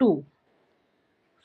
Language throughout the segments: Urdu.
2।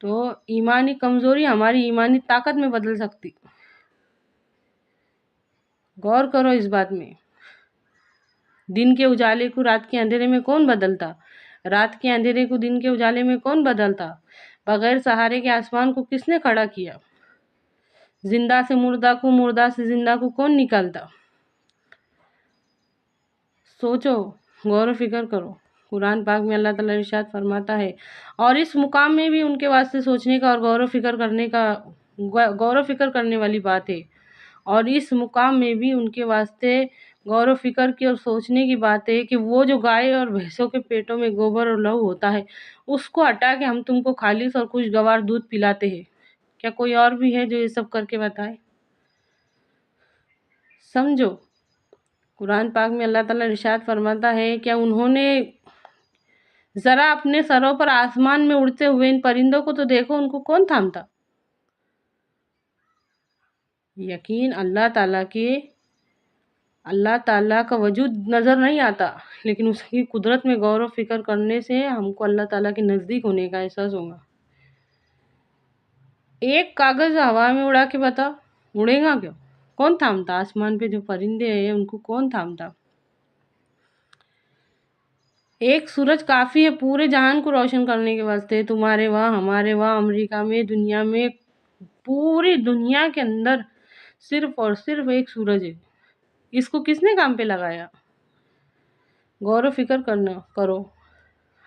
تو ایمانی کمزوری ہماری ایمانی طاقت میں بدل سکتی. غور کرو اس بات میں. دن کے اجالے کو رات کے اندھیرے میں کون بدلتا؟ رات کے اندھیرے کو دن کے اجالے میں کون بدلتا؟ بغیر سہارے کے آسمان کو کس نے کھڑا کیا؟ زندہ سے مردہ کو، مردہ سے زندہ کو کون نکالتا؟ سوچو، غور و فکر کرو. قرآن پاک میں اللہ تعالیٰ ارشاد فرماتا ہے، اور اس مقام میں بھی ان کے واسطے سوچنے کا اور غور و فکر کرنے والی بات ہے. اور اس مقام میں بھی ان کے واسطے غور و فکر کی اور سوچنے کی بات ہے کہ وہ جو گائے اور بھینسوں کے پیٹوں میں گوبر اور لہو ہوتا ہے، اس کو ہٹا کے ہم تم کو خالص اور خوشگوار دودھ پلاتے ہیں. کیا کوئی اور بھی ہے جو یہ سب کر کے بتائے؟ سمجھو. قرآن پاک میں اللہ تعالیٰ ارشاد فرماتا ہے، کیا انہوں نے ذرا اپنے سروں پر آسمان میں اڑتے ہوئے ان پرندوں کو تو دیکھو، ان کو کون تھامتا؟ یقین اللہ تعالیٰ کا وجود نظر نہیں آتا، لیکن اس کی قدرت میں غور و فکر کرنے سے ہم کو اللہ تعالیٰ کے نزدیک ہونے کا احساس ہوگا. ایک کاغذ ہوا میں اڑا کے بتا، اڑے گا کیوں؟ کون تھامتا؟ آسمان پہ جو پرندے ہیں ان کو کون تھامتا؟ ایک سورج کافی ہے پورے جہان کو روشن کرنے کے واسطے. تمہارے وہاں، ہمارے وہاں، امریکہ میں، دنیا میں، پوری دنیا کے اندر صرف اور صرف ایک سورج ہے. اس کو کس نے کام پہ لگایا؟ غور و فکر کرو.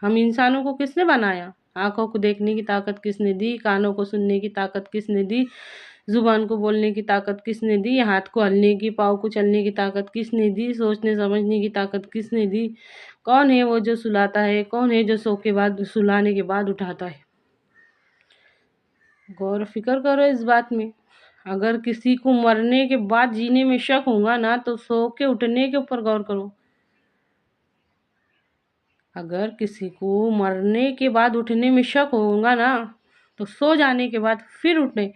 ہم انسانوں کو کس نے بنایا؟ آنکھوں کو دیکھنے کی طاقت کس نے دی؟ کانوں کو سننے کی طاقت کس نے دی؟ زبان کو بولنے کی طاقت کس نے دی؟ ہاتھ کو ہلنے کی، پاؤں کو چلنے کی طاقت کس نے دی؟ سوچنے سمجھنے کی طاقت کس نے دی؟ کون ہے وہ جو سلاتا ہے؟ کون ہے جو سلانے کے بعد اٹھاتا ہے؟ غور و فکر کرو اس بات میں. اگر کسی کو مرنے کے بعد جینے میں شک ہوگا نا تو سو کے اٹھنے کے اوپر غور کرو. اگر کسی کو مرنے کے بعد اٹھنے میں شک ہوگا نا تو سو جانے کے بعد پھر اٹھنے،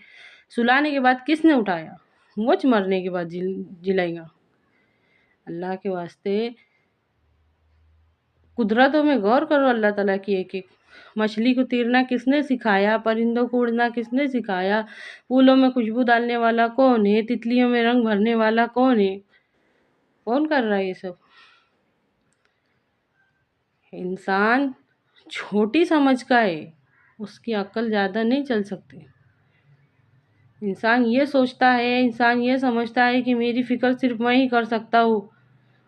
سلانے کے بعد کس نے اٹھایا؟ مجھ مرنے کے بعد جلائے گا. اللہ کے واسطے قدرتوں میں غور کرو. اللہ تعالیٰ کی ایک ایک. مچھلی کو تیرنا کس نے سکھایا؟ پرندوں کو اڑنا کس نے سکھایا؟ پھولوں میں خوشبو ڈالنے والا کون ہے؟ تتلیوں میں رنگ بھرنے والا کون ہے؟ کون کر رہا ہے یہ سب؟ انسان چھوٹی سمجھ کا ہے، اس کی عقل زیادہ نہیں چل سکتی. انسان یہ سوچتا ہے، انسان یہ سمجھتا ہے کہ میری فکر صرف میں ہی کر سکتا ہوں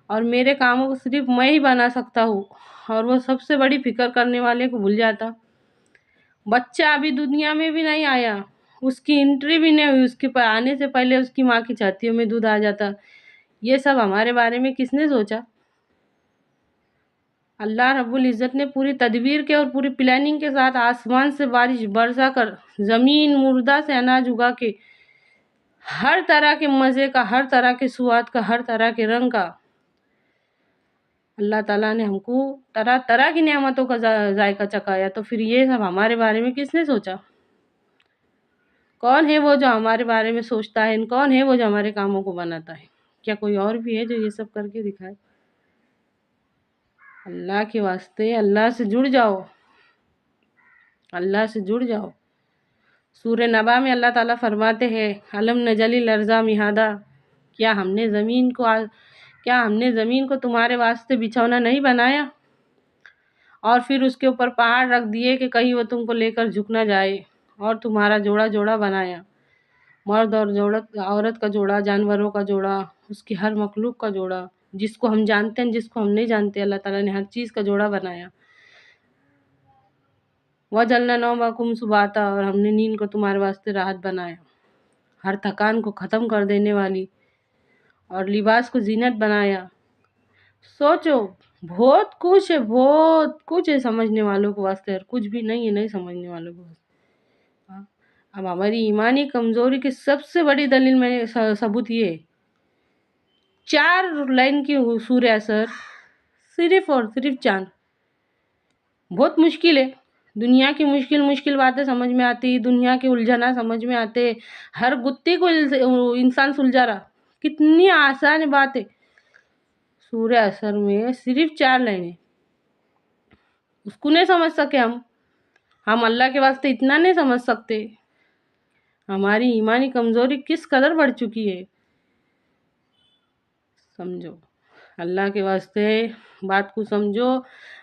اور میرے کاموں کو صرف میں ہی بنا سکتا ہوں، اور وہ سب سے بڑی فکر کرنے والے کو بھول جاتا. بچہ ابھی دنیا میں بھی نہیں آیا، اس کی انٹری بھی نہیں ہوئی، اس کے آنے سے پہلے اس کی ماں کی چھاتیوں میں دودھ آ جاتا. یہ سب ہمارے بارے میں کس نے سوچا؟ اللہ رب العزت نے پوری تدبیر کے اور پوری پلاننگ کے ساتھ آسمان سے بارش برسا کر، زمین مردہ سے اناج اگا کے، ہر طرح کے مزے کا، ہر طرح کے سواد کا، ہر طرح کے رنگ کا، اللہ تعالیٰ نے ہم کو طرح طرح کی نعمتوں کا ذائقہ چکھایا. تو پھر یہ سب ہمارے بارے میں کس نے سوچا؟ کون ہے وہ جو ہمارے بارے میں سوچتا ہے؟ کون ہے وہ جو ہمارے کاموں کو بناتا ہے؟ کیا کوئی اور بھی ہے جو یہ سب کر کے دکھائے؟ اللہ کے واسطے اللہ سے جڑ جاؤ، اللہ سے جڑ جاؤ. سورہ نبا میں اللہ تعالیٰ فرماتے ہیں، الم نجعل الارض مہادا، کیا ہم نے زمین کو تمہارے واسطے بچھونا نہیں بنایا، اور پھر اس کے اوپر پہاڑ رکھ دیے کہ کہیں وہ تم کو لے کر جھک نہ جائے، اور تمہارا جوڑا جوڑا بنایا، مرد اور عورت کا جوڑا، جانوروں کا جوڑا، اس کی ہر مخلوق کا جوڑا، جس کو ہم جانتے ہیں جس کو ہم نہیں جانتے، اللہ تعالیٰ نے ہر چیز کا جوڑا بنایا. وَجَعَلْنَا نَوْمَكُمْ سُبَاتًا، اور ہم نے نیند کو تمہارے واسطے راحت بنایا، ہر تھکان کو ختم کر دینے والی، اور لباس کو زینت بنایا. سوچو، بہت کچھ ہے سمجھنے والوں کو واسطے، اور کچھ بھی نہیں ہے نہیں سمجھنے والوں کو واسطے. اب ہماری ایمانی کمزوری کی سب سے بڑی دلیل میں ثبوت یہ ہے، 4 لائن کی سورہ اثر، صرف اور صرف 4. بہت مشکل ہے، دنیا کی مشکل باتیں سمجھ میں آتی، دنیا کے الجھنا سمجھ میں آتے، ہر گتی کو انسان سلجھا رہا. کتنی آسان بات ہے. سورہ اثر میں صرف 4 لائنیں، اس کو نہیں سمجھ سکے ہم. ہم اللہ کے واسطے اتنا نہیں سمجھ سکتے؟ ہماری ایمانی کمزوری کس قدر بڑھ چکی ہے، سمجھو۔ اللہ کے واسطے بات کو سمجھو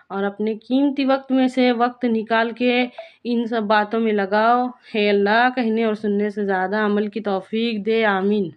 اور اپنے قیمتی وقت میں سے وقت نکال کے ان سب باتوں میں لگاؤ۔ ہے اللہ کہنے اور سننے سے زیادہ عمل کی توفیق دے، آمین۔